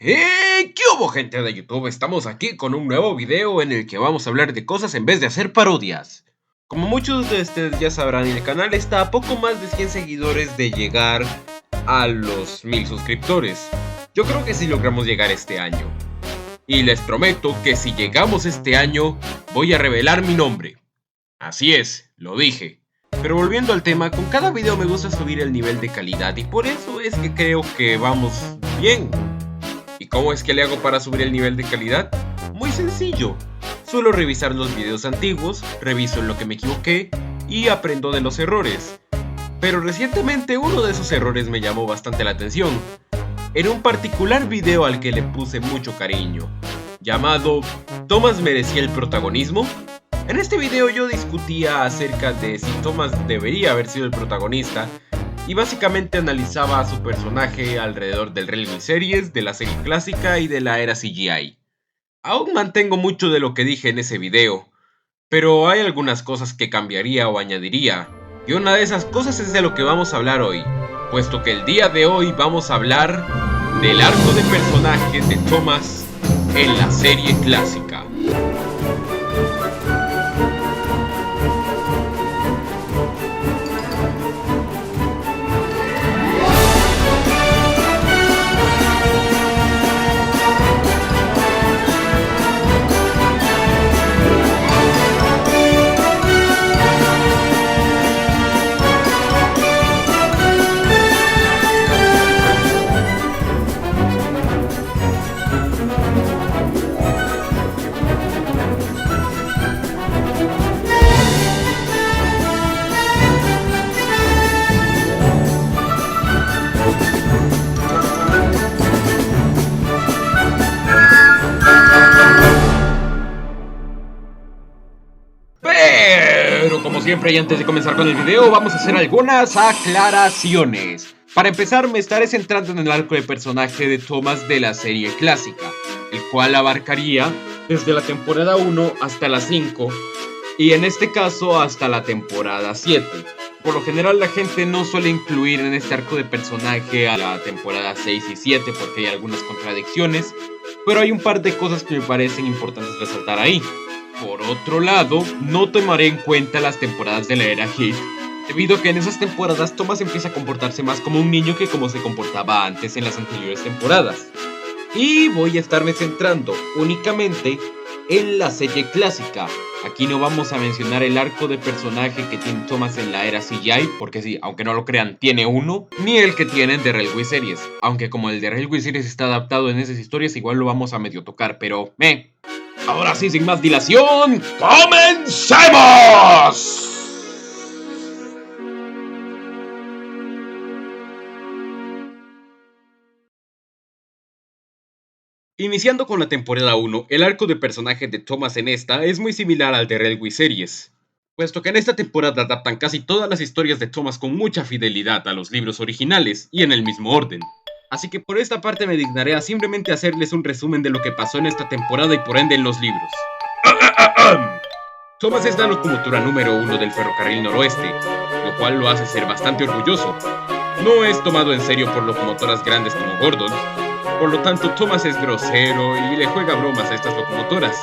¿Qué hubo, gente de YouTube? Estamos aquí con un nuevo video en el que vamos a hablar de cosas en vez de hacer parodias. Como muchos de ustedes ya sabrán, el canal está a poco más de 100 seguidores de llegar a los 1000 suscriptores. Yo creo que sí logramos llegar este año. Y les prometo que si llegamos este año, voy a revelar mi nombre. Así es, lo dije. Pero volviendo al tema, con cada video me gusta subir el nivel de calidad y por eso es que creo que vamos bien. ¿Y cómo es que le hago para subir el nivel de calidad? Muy sencillo. Suelo revisar los videos antiguos, reviso en lo que me equivoqué y aprendo de los errores. Pero recientemente uno de esos errores me llamó bastante la atención. En un particular video al que le puse mucho cariño, llamado ¿Thomas merecía el protagonismo? En este video yo discutía acerca de si Thomas debería haber sido el protagonista y básicamente analizaba a su personaje alrededor del Railway Series, de la serie clásica y de la era CGI. Aún mantengo mucho de lo que dije en ese video, pero hay algunas cosas que cambiaría o añadiría, y una de esas cosas es de lo que vamos a hablar hoy, puesto que el día de hoy vamos a hablar del arco de personajes de Thomas en la serie clásica. Pero como siempre y antes de comenzar con el video vamos a hacer algunas aclaraciones. Para empezar me estaré centrando en el arco de personaje de Thomas de la serie clásica, el cual abarcaría desde la temporada 1 hasta la 5 y en este caso hasta la temporada 7. Por lo general la gente no suele incluir en este arco de personaje a la temporada 6 y 7 porque hay algunas contradicciones, pero hay un par de cosas que me parecen importantes resaltar ahí. Por otro lado, no tomaré en cuenta las temporadas de la era Heat, debido a que en esas temporadas Thomas empieza a comportarse más como un niño que como se comportaba antes en las anteriores temporadas. Y voy a estarme centrando únicamente en la serie clásica. Aquí no vamos a mencionar el arco de personaje que tiene Thomas en la era CGI, porque sí, aunque no lo crean, tiene uno, ni el que tienen de Railway Series, aunque como el de Railway Series está adaptado en esas historias, igual lo vamos a medio tocar, pero ahora sí, sin más dilación, ¡comencemos! Iniciando con la temporada 1, el arco de personaje de Thomas en esta es muy similar al de Railway Series, puesto que en esta temporada adaptan casi todas las historias de Thomas con mucha fidelidad a los libros originales y en el mismo orden. Así que por esta parte me dignaré a simplemente hacerles un resumen de lo que pasó en esta temporada y por ende en los libros. Thomas es la locomotora número 1 del ferrocarril noroeste, lo cual lo hace ser bastante orgulloso. No es tomado en serio por locomotoras grandes como Gordon, por lo tanto Thomas es grosero y le juega bromas a estas locomotoras.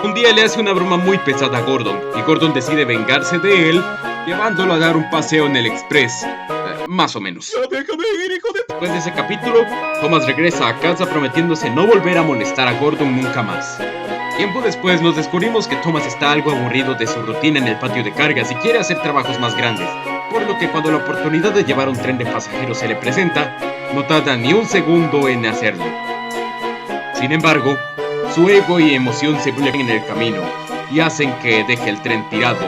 Un día le hace una broma muy pesada a Gordon, y Gordon decide vengarse de él, llevándolo a dar un paseo en el Express. Más o menos. ¡Déjame ir, hijo de... Después de ese capítulo, Thomas regresa a casa prometiéndose no volver a molestar a Gordon nunca más. Tiempo después nos descubrimos que Thomas está algo aburrido de su rutina en el patio de cargas y quiere hacer trabajos más grandes, por lo que cuando la oportunidad de llevar un tren de pasajeros se le presenta, no tarda ni un segundo en hacerlo. Sin embargo, su ego y emoción se vuelven en el camino y hacen que deje el tren tirado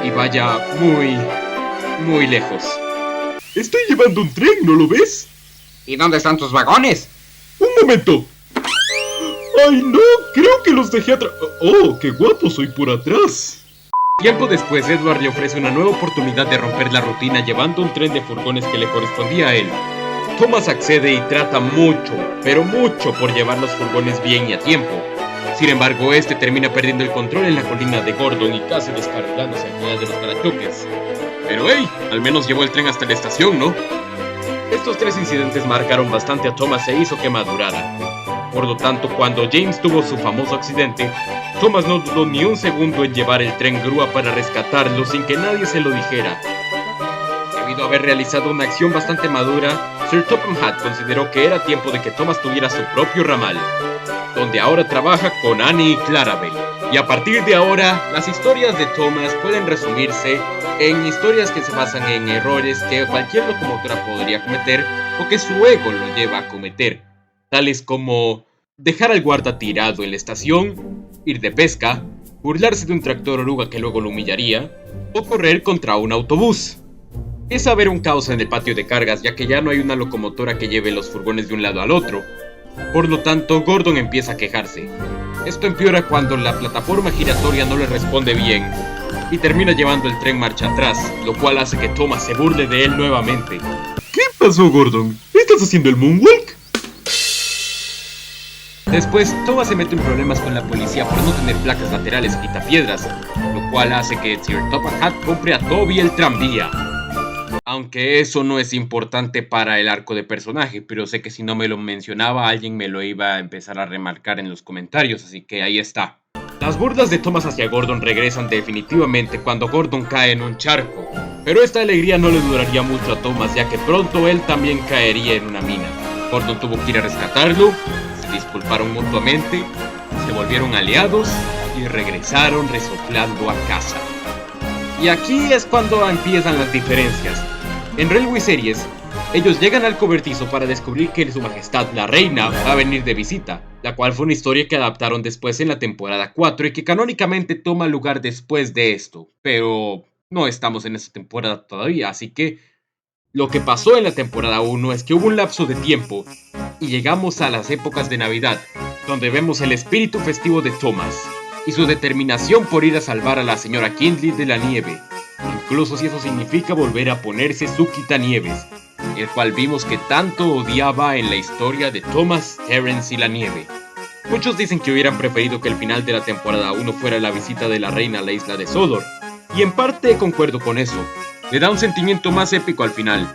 y vaya muy lejos. Estoy llevando un tren, ¿no lo ves? ¿Y dónde están tus vagones? ¡Un momento! ¡Ay, no! Creo que los dejé atrás. ¡Oh, qué guapo soy por atrás! Tiempo después, Edward le ofrece una nueva oportunidad de romper la rutina llevando un tren de furgones que le correspondía a él. Thomas accede y trata mucho, pero mucho por llevar los furgones bien y a tiempo. Sin embargo, este termina perdiendo el control en la colina de Gordon y casi descarrilándose al final de los parachoques. Pero hey, al menos llevó el tren hasta la estación, ¿no? Estos tres incidentes marcaron bastante a Thomas e hizo que madurara. Por lo tanto, cuando James tuvo su famoso accidente, Thomas no dudó ni un segundo en llevar el tren grúa para rescatarlo sin que nadie se lo dijera. Debido a haber realizado una acción bastante madura, Sir Topham Hatt consideró que era tiempo de que Thomas tuviera su propio ramal, donde ahora trabaja con Annie y Clarabel. Y a partir de ahora, las historias de Thomas pueden resumirse en historias que se basan en errores que cualquier locomotora podría cometer o que su ego lo lleva a cometer, tales como dejar al guarda tirado en la estación, ir de pesca, burlarse de un tractor oruga que luego lo humillaría, o correr contra un autobús. Es haber un caos en el patio de cargas, ya que ya no hay una locomotora que lleve los furgones de un lado al otro. Por lo tanto, Gordon empieza a quejarse. Esto empeora cuando la plataforma giratoria no le responde bien y termina llevando el tren marcha atrás, lo cual hace que Thomas se burle de él nuevamente. ¿Qué pasó, Gordon? ¿Estás haciendo el moonwalk? Después, Thomas se mete en problemas con la policía por no tener placas laterales quitapiedras, lo cual hace que Sir Topham Hatt compre a Toby el tranvía. Aunque eso no es importante para el arco de personaje, pero sé que si no me lo mencionaba, alguien me lo iba a empezar a remarcar en los comentarios, así que ahí está. Las burlas de Thomas hacia Gordon regresan definitivamente cuando Gordon cae en un charco, pero esta alegría no le duraría mucho a Thomas, ya que pronto él también caería en una mina. Gordon tuvo que ir a rescatarlo, se disculparon mutuamente, se volvieron aliados y regresaron resoplando a casa. Y aquí es cuando empiezan las diferencias. En Railway Series, ellos llegan al cobertizo para descubrir que su majestad, la reina, va a venir de visita, la cual fue una historia que adaptaron después en la temporada 4 y que canónicamente toma lugar después de esto, pero no estamos en esa temporada todavía, así que lo que pasó en la temporada 1 es que hubo un lapso de tiempo y llegamos a las épocas de Navidad, donde vemos el espíritu festivo de Thomas y su determinación por ir a salvar a la señora Kindly de la nieve, incluso si eso significa volver a ponerse su quitanieves, el cual vimos que tanto odiaba en la historia de Thomas, Terence y la nieve. Muchos dicen que hubieran preferido que el final de la temporada 1 fuera la visita de la reina a la isla de Sodor, y en parte concuerdo con eso, le da un sentimiento más épico al final.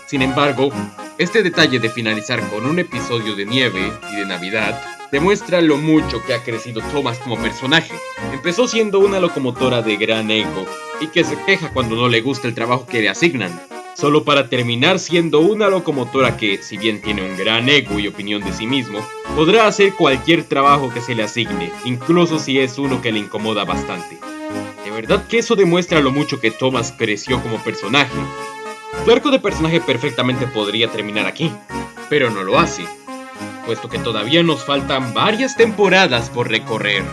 Sin embargo, este detalle de finalizar con un episodio de nieve y de Navidad demuestra lo mucho que ha crecido Thomas como personaje. Empezó siendo una locomotora de gran ego y que se queja cuando no le gusta el trabajo que le asignan, solo para terminar siendo una locomotora que, si bien tiene un gran ego y opinión de sí mismo, podrá hacer cualquier trabajo que se le asigne, incluso si es uno que le incomoda bastante. De verdad que eso demuestra lo mucho que Thomas creció como personaje. Su arco de personaje perfectamente podría terminar aquí, pero no lo hace, puesto que todavía nos faltan varias temporadas por recorrer.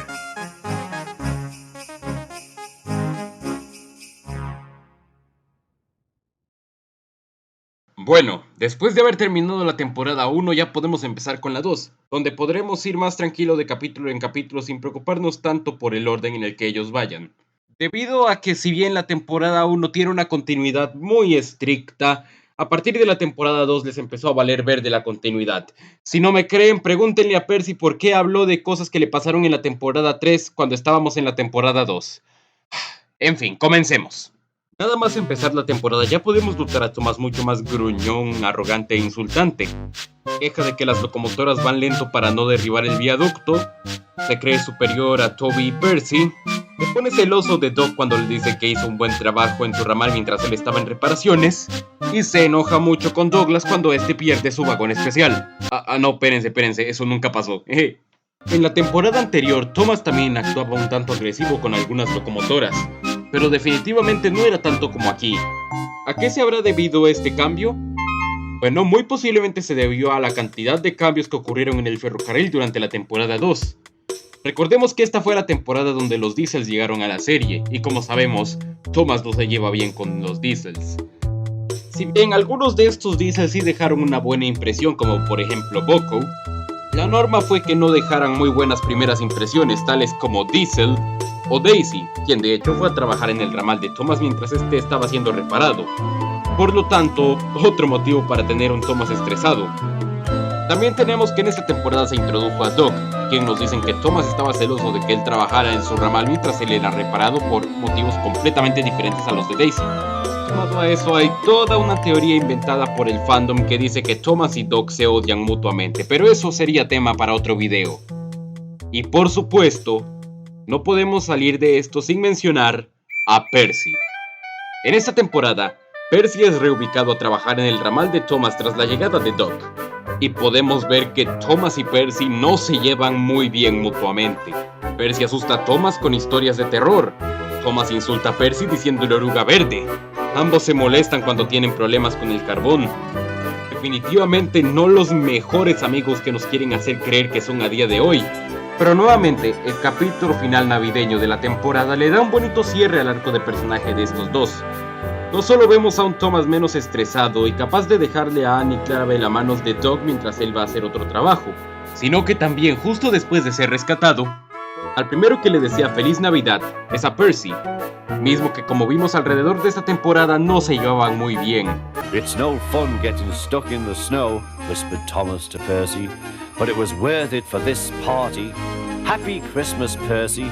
Bueno, después de haber terminado la temporada 1 ya podemos empezar con la 2, donde podremos ir más tranquilo de capítulo en capítulo sin preocuparnos tanto por el orden en el que ellos vayan. Debido a que si bien la temporada 1 tiene una continuidad muy estricta, a partir de la temporada 2 les empezó a valer verde la continuidad. Si no me creen, pregúntenle a Percy por qué habló de cosas que le pasaron en la temporada 3 cuando estábamos en la temporada 2. En fin, comencemos. Nada más empezar la temporada ya podemos notar a Thomas mucho más gruñón, arrogante e insultante. Queja de que las locomotoras van lento para no derribar el viaducto, se cree superior a Toby y Percy, se pone celoso de Doc cuando le dice que hizo un buen trabajo en su ramal mientras él estaba en reparaciones, y se enoja mucho con Douglas cuando este pierde su vagón especial. No, espérense, eso nunca pasó. En la temporada anterior, Thomas también actuaba un tanto agresivo con algunas locomotoras, pero definitivamente no era tanto como aquí. ¿A qué se habrá debido este cambio? Bueno, muy posiblemente se debió a la cantidad de cambios que ocurrieron en el ferrocarril durante la temporada 2. Recordemos que esta fue la temporada donde los Diesels llegaron a la serie, y como sabemos, Thomas no se lleva bien con los Diesels. Si bien algunos de estos Diesels sí dejaron una buena impresión, como por ejemplo Boko, la norma fue que no dejaran muy buenas primeras impresiones, tales como Diesel o Daisy, quien de hecho fue a trabajar en el ramal de Thomas mientras este estaba siendo reparado. Por lo tanto, otro motivo para tener un Thomas estresado. También tenemos que en esta temporada se introdujo a Doc, quien nos dicen que Thomas estaba celoso de que él trabajara en su ramal mientras él era reparado por motivos completamente diferentes a los de Daisy. Sumado a eso, hay toda una teoría inventada por el fandom que dice que Thomas y Doc se odian mutuamente, pero eso sería tema para otro video. Y por supuesto, no podemos salir de esto sin mencionar a Percy. En esta temporada, Percy es reubicado a trabajar en el ramal de Thomas tras la llegada de Doc, y podemos ver que Thomas y Percy no se llevan muy bien mutuamente. Percy asusta a Thomas con historias de terror. Thomas insulta a Percy diciéndole oruga verde. Ambos se molestan cuando tienen problemas con el carbón. Definitivamente no los mejores amigos que nos quieren hacer creer que son a día de hoy. Pero nuevamente, el capítulo final navideño de la temporada le da un bonito cierre al arco de personaje de estos dos. No solo vemos a un Thomas menos estresado y capaz de dejarle a Annie Clarabel a manos de Doc mientras él va a hacer otro trabajo, sino que también justo después de ser rescatado, al primero que le desea feliz Navidad es a Percy, mismo que como vimos alrededor de esta temporada no se llevaban muy bien. "It's no fun getting stuck in the snow," whispered Thomas to Percy, "but it was worth it for this party. Happy Christmas, Percy.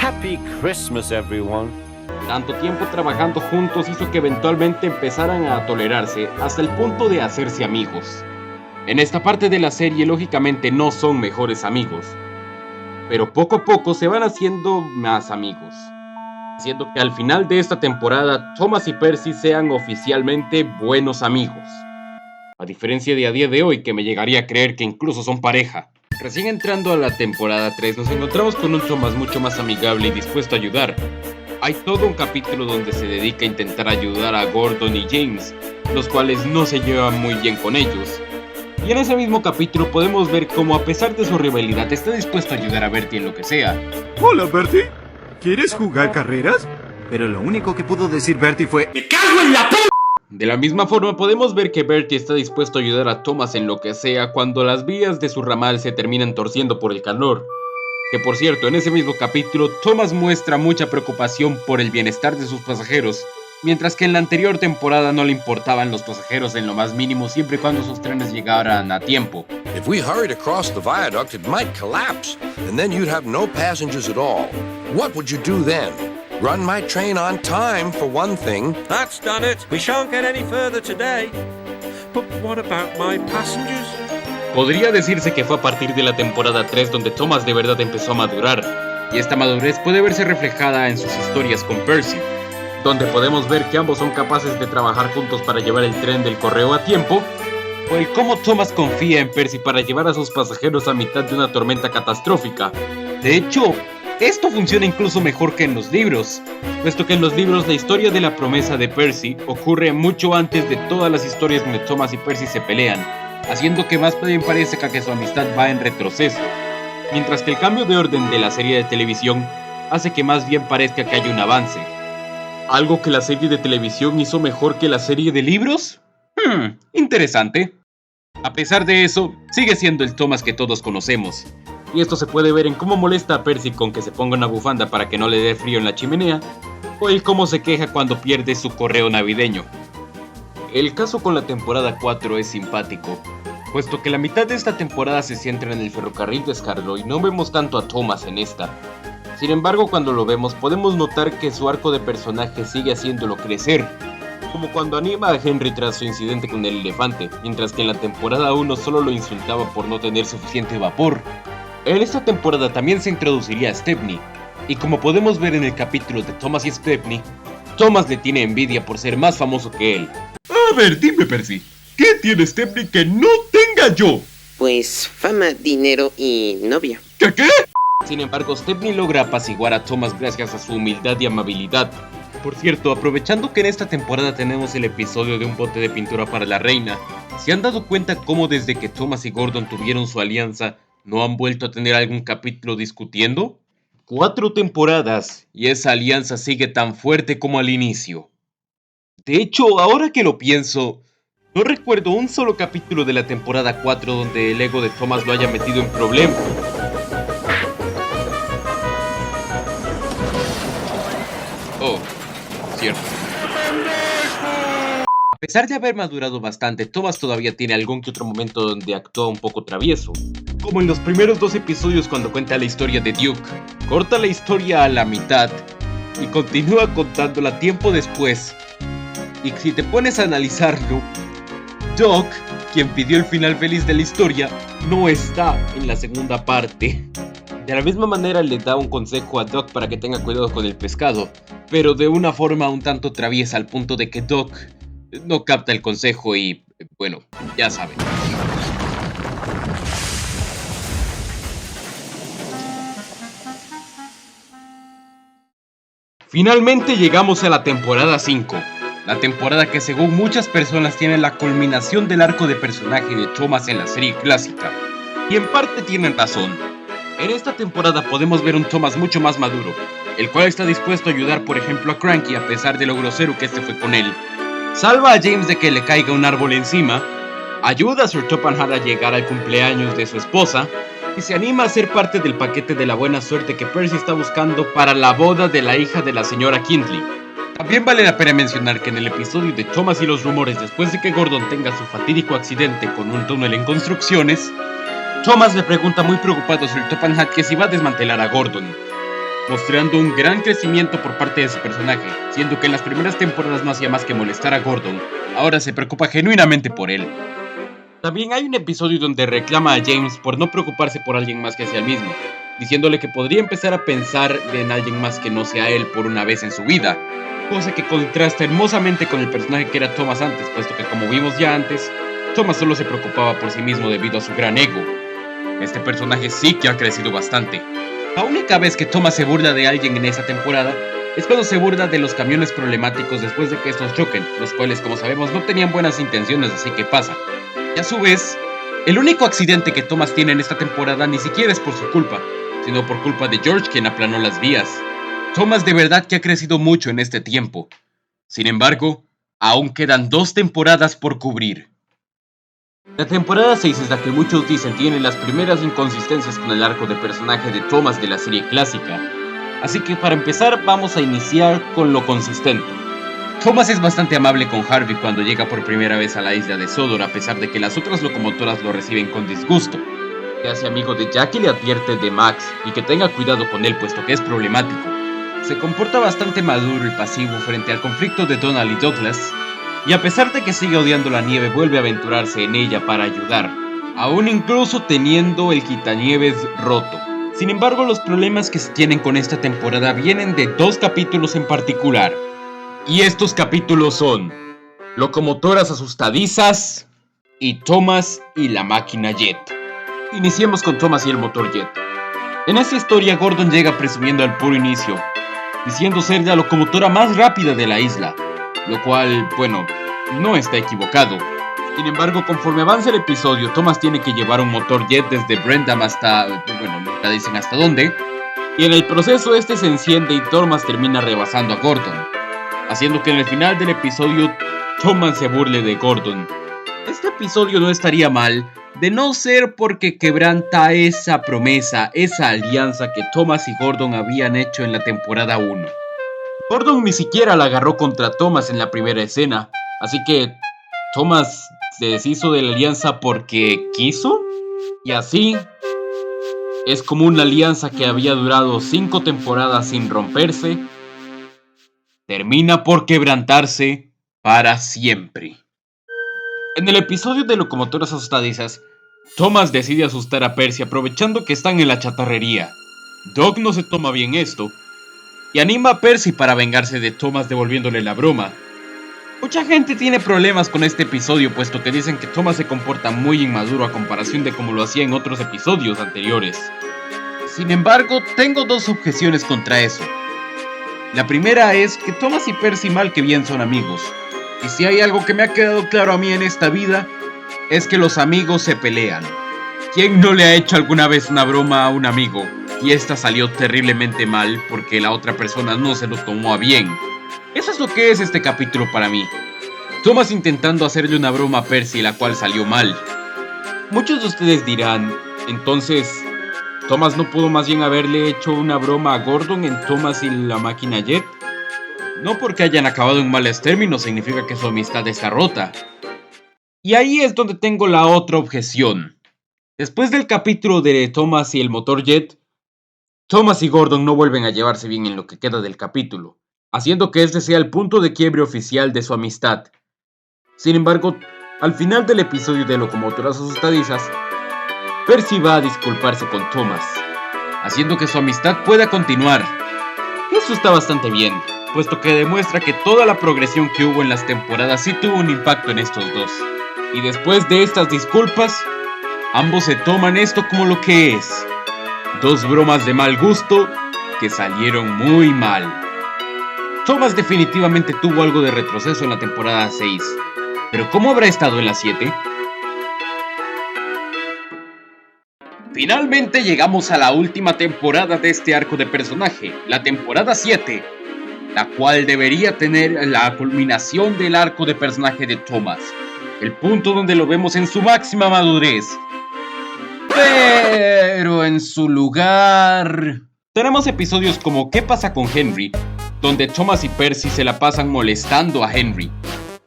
Happy Christmas, everyone." Tanto tiempo trabajando juntos hizo que eventualmente empezaran a tolerarse hasta el punto de hacerse amigos. En esta parte de la serie lógicamente no son mejores amigos, pero poco a poco se van haciendo más amigos, haciendo que al final de esta temporada Thomas y Percy sean oficialmente buenos amigos. A diferencia de a día de hoy, que me llegaría a creer que incluso son pareja. Recién entrando a la temporada 3 nos encontramos con un Thomas mucho más amigable y dispuesto a ayudar. Hay todo un capítulo donde se dedica a intentar ayudar a Gordon y James, los cuales no se llevan muy bien con ellos. Y en ese mismo capítulo podemos ver cómo a pesar de su rivalidad está dispuesto a ayudar a Bertie en lo que sea. Hola, Bertie. ¿Quieres jugar carreras? Pero lo único que pudo decir Bertie fue ¡Me cago en la p***! De la misma forma podemos ver que Bertie está dispuesto a ayudar a Thomas en lo que sea cuando las vías de su ramal se terminan torciendo por el calor. Que por cierto, en ese mismo capítulo, Thomas muestra mucha preocupación por el bienestar de sus pasajeros, mientras que en la anterior temporada no le importaban los pasajeros en lo más mínimo siempre y cuando sus trenes llegaran a tiempo. If we hurried across the viaduct, it might collapse, and then you'd have no passengers at all. What would you do then? Run my train on time, for one thing. That's done it. We shan't get any further today. But what about my passengers? Podría decirse que fue a partir de la temporada 3 donde Thomas de verdad empezó a madurar, y esta madurez puede verse reflejada en sus historias con Percy, donde podemos ver que ambos son capaces de trabajar juntos para llevar el tren del correo a tiempo, o el cómo Thomas confía en Percy para llevar a sus pasajeros a mitad de una tormenta catastrófica. De hecho, esto funciona incluso mejor que en los libros, puesto que en los libros la historia de la promesa de Percy ocurre mucho antes de todas las historias donde Thomas y Percy se pelean, haciendo que más bien parezca que su amistad va en retroceso, mientras que el cambio de orden de la serie de televisión hace que más bien parezca que hay un avance. ¿Algo que la serie de televisión hizo mejor que la serie de libros? Interesante. A pesar de eso, sigue siendo el Thomas que todos conocemos, y esto se puede ver en cómo molesta a Percy con que se ponga una bufanda para que no le dé frío en la chimenea, o el cómo se queja cuando pierde su correo navideño. El caso con la temporada 4 es simpático, puesto que la mitad de esta temporada se centra en el ferrocarril de Scarlo y no vemos tanto a Thomas en esta. Sin embargo, cuando lo vemos podemos notar que su arco de personaje sigue haciéndolo crecer, como cuando anima a Henry tras su incidente con el elefante, mientras que en la temporada 1 solo lo insultaba por no tener suficiente vapor. En esta temporada también se introduciría a Stepney, y como podemos ver en el capítulo de Thomas y Stepney, Thomas le tiene envidia por ser más famoso que él. A ver, dime Percy, ¿qué tiene Stepney que no tenga yo? Pues fama, dinero y novia. ¿Qué? Sin embargo, Stepney logra apaciguar a Thomas gracias a su humildad y amabilidad. Por cierto, aprovechando que en esta temporada tenemos el episodio de un bote de pintura para la reina, ¿se han dado cuenta cómo desde que Thomas y Gordon tuvieron su alianza, no han vuelto a tener algún capítulo discutiendo? 4 temporadas y esa alianza sigue tan fuerte como al inicio. De hecho, ahora que lo pienso, no recuerdo un solo capítulo de la temporada 4 donde el ego de Thomas lo haya metido en problemas. Oh, cierto. A pesar de haber madurado bastante, Thomas todavía tiene algún que otro momento donde actúa un poco travieso, como en los primeros 2 episodios cuando cuenta la historia de Duke. Corta la historia a la mitad y continúa contándola tiempo después, Y si te pones a analizarlo, Doc, quien pidió el final feliz de la historia, no está en la segunda parte. De la misma manera le da un consejo a Doc para que tenga cuidado con el pescado, pero de una forma un tanto traviesa al punto de que Doc no capta el consejo y, bueno, ya saben. Finalmente llegamos a la temporada 5, la temporada que según muchas personas tiene la culminación del arco de personaje de Thomas en la serie clásica. Y en parte tienen razón. En esta temporada podemos ver un Thomas mucho más maduro, el cual está dispuesto a ayudar por ejemplo a Cranky a pesar de lo grosero que este fue con él. Salva a James de que le caiga un árbol encima, ayuda a Sir Topham Hatt a llegar al cumpleaños de su esposa, y se anima a ser parte del paquete de la buena suerte que Percy está buscando para la boda de la hija de la señora Kindley. También vale la pena mencionar que en el episodio de Thomas y los rumores después de que Gordon tenga su fatídico accidente con un túnel en construcciones, Thomas le pregunta muy preocupado a Sir Topham Hatt que si va a desmantelar a Gordon, mostrando un gran crecimiento por parte de su personaje, siendo que en las primeras temporadas no hacía más que molestar a Gordon, ahora se preocupa genuinamente por él. También hay un episodio donde reclama a James por no preocuparse por alguien más que sea él mismo, diciéndole que podría empezar a pensar en alguien más que no sea él por una vez en su vida, cosa que contrasta hermosamente con el personaje que era Thomas antes, puesto que como vimos ya antes, Thomas solo se preocupaba por sí mismo debido a su gran ego. Este personaje sí que ha crecido bastante. La única vez que Thomas se burla de alguien en esa temporada es cuando se burla de los camiones problemáticos después de que estos choquen, los cuales como sabemos no tenían buenas intenciones, así que pasa. Y a su vez, el único accidente que Thomas tiene en esta temporada ni siquiera es por su culpa, sino por culpa de George quien aplanó las vías. Thomas de verdad que ha crecido mucho en este tiempo. Sin embargo, aún quedan 2 temporadas por cubrir. La temporada 6 es la que muchos dicen tiene las primeras inconsistencias con el arco de personaje de Thomas de la serie clásica. Así que para empezar vamos a iniciar con lo consistente. Thomas es bastante amable con Harvey cuando llega por primera vez a la isla de Sodor, a pesar de que las otras locomotoras lo reciben con disgusto. Se hace amigo de Jack y le advierte de Max y que tenga cuidado con él puesto que es problemático. Se comporta bastante maduro y pasivo frente al conflicto de Donald y Douglas, y a pesar de que sigue odiando la nieve vuelve a aventurarse en ella para ayudar, aún incluso teniendo el quitanieves roto. Sin embargo, los problemas que se tienen con esta temporada vienen de 2 capítulos en particular. Y estos capítulos son Locomotoras asustadizas y Thomas y la máquina Jet. Iniciemos con Thomas y el motor Jet. En esta historia Gordon llega presumiendo al puro inicio, diciendo ser la locomotora más rápida de la isla, lo cual, bueno, no está equivocado. Sin embargo, conforme avanza el episodio, Thomas tiene que llevar un motor Jet desde Brendam hasta, bueno, nunca dicen hasta dónde, y en el proceso este se enciende y Thomas termina rebasando a Gordon, haciendo que en el final del episodio Thomas se burle de Gordon. Este episodio no estaría mal, de no ser porque quebranta esa promesa, esa alianza que Thomas y Gordon habían hecho en la temporada 1. Gordon ni siquiera la agarró contra Thomas en la primera escena, así que Thomas se deshizo de la alianza porque quiso, y así es como una alianza que había durado 5 temporadas sin romperse, termina por quebrantarse para siempre. En el episodio de Locomotoras asustadizas, Thomas decide asustar a Percy aprovechando que están en la chatarrería. Doc no se toma bien esto y anima a Percy para vengarse de Thomas devolviéndole la broma. Mucha gente tiene problemas con este episodio puesto que dicen que Thomas se comporta muy inmaduro a comparación de como lo hacía en otros episodios anteriores. Sin embargo, tengo 2 objeciones contra eso. La primera es que Thomas y Percy mal que bien son amigos. Y si hay algo que me ha quedado claro a mí en esta vida, es que los amigos se pelean. ¿Quién no le ha hecho alguna vez una broma a un amigo y esta salió terriblemente mal porque la otra persona no se lo tomó a bien? Eso es lo que es este capítulo para mí. Thomas intentando hacerle una broma a Percy, la cual salió mal. Muchos de ustedes dirán, entonces, ¿Thomas no pudo más bien haberle hecho una broma a Gordon en Thomas y la máquina Jet? No porque hayan acabado en malos términos significa que su amistad está rota. Y ahí es donde tengo la otra objeción. Después del capítulo de Thomas y el motor Jet, Thomas y Gordon no vuelven a llevarse bien en lo que queda del capítulo. haciendo que este sea el punto de quiebre oficial de su amistad. Sin embargo, al final del episodio de Locomotoras Asustadizas, Percy va a disculparse con Thomas, haciendo que su amistad pueda continuar. Eso está bastante bien, puesto que demuestra que toda la progresión que hubo en las temporadas sí tuvo un impacto en estos dos. Y después de estas disculpas, ambos se toman esto como lo que es: dos bromas de mal gusto que salieron muy mal. Thomas definitivamente tuvo algo de retroceso en la temporada 6, pero ¿cómo habrá estado en la 7? Finalmente llegamos a la última temporada de este arco de personaje, la temporada 7, la cual debería tener la culminación del arco de personaje de Thomas, el punto donde lo vemos en su máxima madurez. Pero en su lugar, tenemos episodios como ¿Qué pasa con Henry?, donde Thomas y Percy se la pasan molestando a Henry,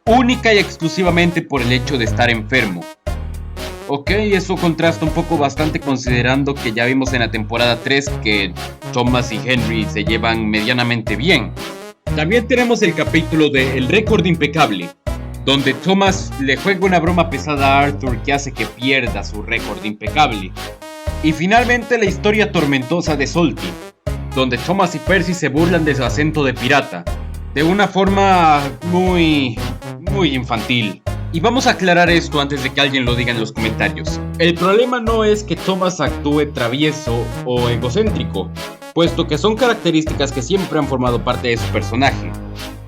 única y exclusivamente por el hecho de estar enfermo. Ok, eso contrasta un poco bastante considerando que ya vimos en la temporada 3 que Thomas y Henry se llevan medianamente bien. También tenemos el capítulo de El récord impecable, donde Thomas le juega una broma pesada a Arthur que hace que pierda su récord impecable. Y finalmente la historia tormentosa de Salty, donde Thomas y Percy se burlan de su acento de pirata, de una forma muy infantil. Y vamos a aclarar esto antes de que alguien lo diga en los comentarios. El problema no es que Thomas actúe travieso o egocéntrico, puesto que son características que siempre han formado parte de su personaje.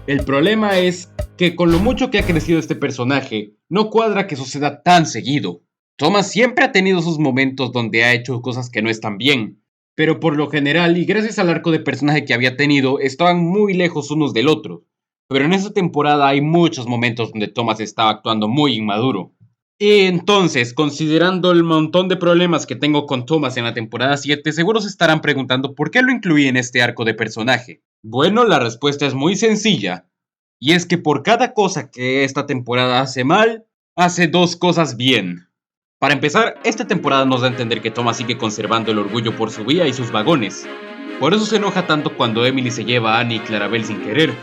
El problema es que con lo mucho que ha crecido este personaje, no cuadra que suceda tan seguido. Thomas siempre ha tenido sus momentos donde ha hecho cosas que no están bien, pero por lo general, y gracias al arco de personaje que había tenido, estaban muy lejos unos del otro. Pero en esta temporada hay muchos momentos donde Thomas estaba actuando muy inmaduro. Y entonces, considerando el montón de problemas que tengo con Thomas en la temporada 7, seguro se estarán preguntando por qué lo incluí en este arco de personaje. Bueno, la respuesta es muy sencilla, y es que por cada cosa que esta temporada hace mal, hace dos cosas bien. Para empezar, esta temporada nos da a entender que Thomas sigue conservando el orgullo por su vía y sus vagones. Por eso se enoja tanto cuando Emily se lleva a Annie y Clarabel sin querer,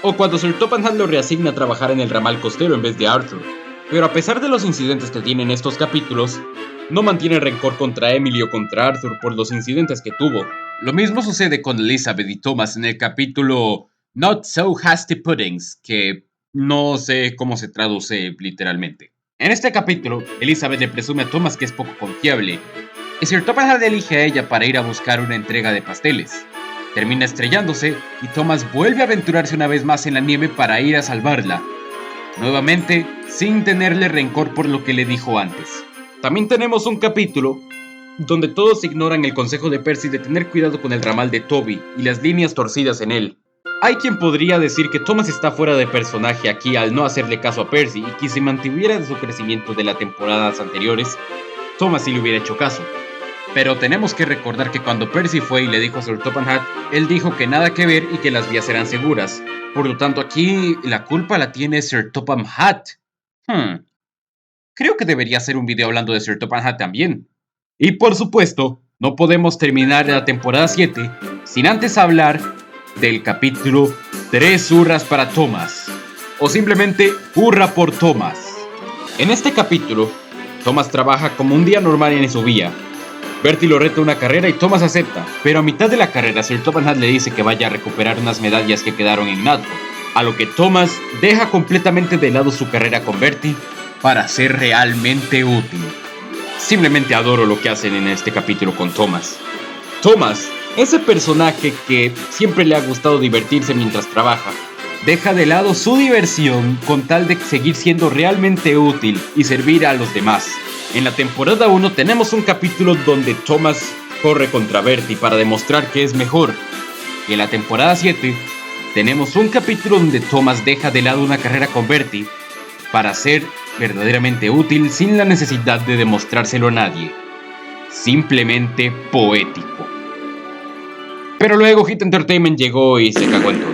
o cuando Sir Topham Hatt lo reasigna a trabajar en el ramal costero en vez de Arthur. Pero a pesar de los incidentes que tienen estos capítulos, no mantiene rencor contra Emily o contra Arthur por los incidentes que tuvo. Lo mismo sucede con Elizabeth y Thomas en el capítulo Not So Hasty Puddings, que no sé cómo se traduce literalmente. En este capítulo, Elizabeth le presume a Thomas que es poco confiable, y Sir Topham Hatt elige a ella para ir a buscar una entrega de pasteles. Termina estrellándose y Thomas vuelve a aventurarse una vez más en la nieve para ir a salvarla, nuevamente sin tenerle rencor por lo que le dijo antes. También tenemos un capítulo donde todos ignoran el consejo de Percy de tener cuidado con el ramal de Toby y las líneas torcidas en él. Hay quien podría decir que Thomas está fuera de personaje aquí al no hacerle caso a Percy y que si mantuviera de su crecimiento de las temporadas anteriores, Thomas sí le hubiera hecho caso. Pero tenemos que recordar que cuando Percy fue y le dijo a Sir Topham Hatt, él dijo que nada que ver y que las vías eran seguras. Por lo tanto, aquí la culpa la tiene Sir Topham Hatt. Creo que debería hacer un video hablando de Sir Topham Hatt también. Y por supuesto, no podemos terminar la temporada 7 sin antes hablar del capítulo 3 hurras para Thomas, o simplemente hurra por Thomas. En este capítulo, Thomas trabaja como un día normal en su vía. Bertie lo reta a una carrera y Thomas acepta, pero a mitad de la carrera Sir Topham Hatt le dice que vaya a recuperar unas medallas que quedaron en Nadford, a lo que Thomas deja completamente de lado su carrera con Bertie para ser realmente útil. Simplemente adoro lo que hacen en este capítulo con Thomas. Thomas, ese personaje que siempre le ha gustado divertirse mientras trabaja, deja de lado su diversión con tal de seguir siendo realmente útil y servir a los demás. En la temporada 1 tenemos un capítulo donde Thomas corre contra Bertie para demostrar que es mejor. Y en la temporada 7 tenemos un capítulo donde Thomas deja de lado una carrera con Bertie para ser verdaderamente útil sin la necesidad de demostrárselo a nadie. Simplemente poético. Pero luego Hit Entertainment llegó y se cagó en todo.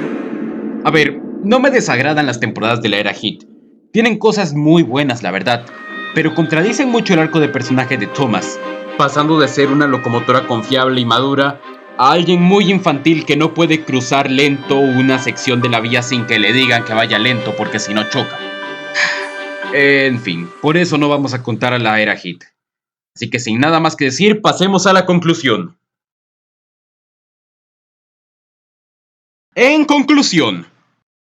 A ver, no me desagradan las temporadas de la era Hit. Tienen cosas muy buenas, la verdad, pero contradicen mucho el arco de personaje de Thomas, pasando de ser una locomotora confiable y madura a alguien muy infantil que no puede cruzar lento una sección de la vía sin que le digan que vaya lento porque si no choca. En fin, por eso no vamos a contar a la era Hit. Así que sin nada más que decir, pasemos a la conclusión. En conclusión,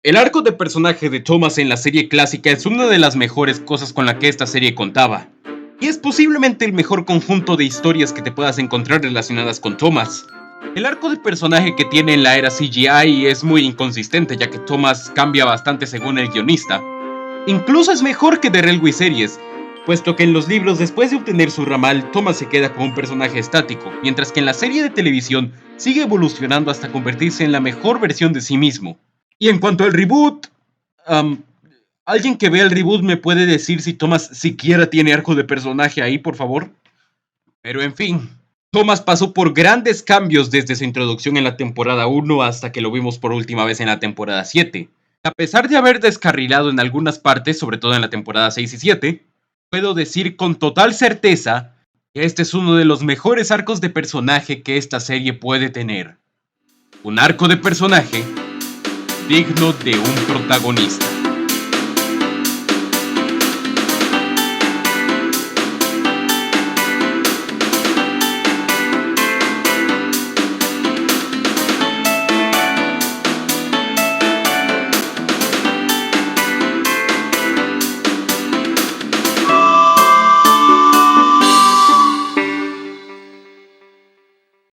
el arco de personaje de Thomas en la serie clásica es una de las mejores cosas con la que esta serie contaba. Y es posiblemente el mejor conjunto de historias que te puedas encontrar relacionadas con Thomas. El arco de personaje que tiene en la era CGI es muy inconsistente, ya que Thomas cambia bastante según el guionista. Incluso es mejor que The Railway Series, puesto que en los libros, después de obtener su ramal, Thomas se queda como un personaje estático, mientras que en la serie de televisión sigue evolucionando hasta convertirse en la mejor versión de sí mismo. Y en cuanto al reboot, ¿alguien que vea el reboot me puede decir si Thomas siquiera tiene arco de personaje ahí, por favor? Pero en fin, Thomas pasó por grandes cambios desde su introducción en la temporada 1 hasta que lo vimos por última vez en la temporada 7. A pesar de haber descarrilado en algunas partes, sobre todo en la temporada 6 y 7, puedo decir con total certeza que este es uno de los mejores arcos de personaje que esta serie puede tener. Un arco de personaje digno de un protagonista.